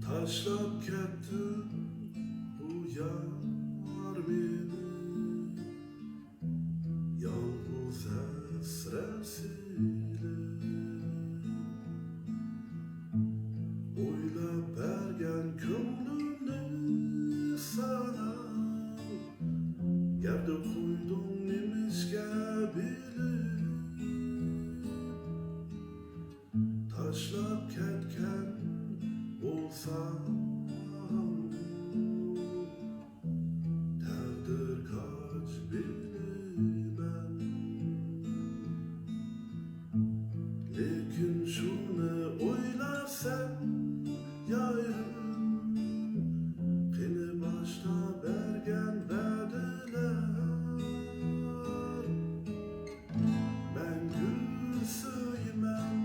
Taşlap kettin bu yar meni, yalnız esresiyle. Oylap bergen kömlümni sana, yerde koydum nemişke bilip. Taşlap ketken olsam derdir kaç bilmem. Lekin şunu oylarsam yayrım, kini başta bergen verdiler. Ben gül söymem,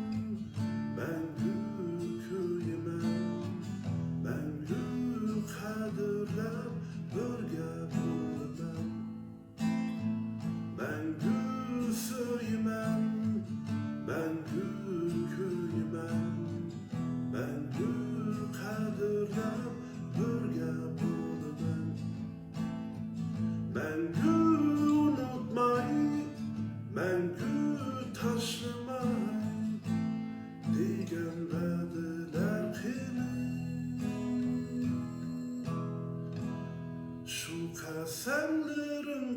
ben gül köymem, ben gül kadirlem bölge bulmam. Ben gül söymem, ben gül köymem, ben gül kadirlem bölge bulmam. Ben gül unutmay, ben gül taşlamay degan va'dalar qilib. Shu qasamlarim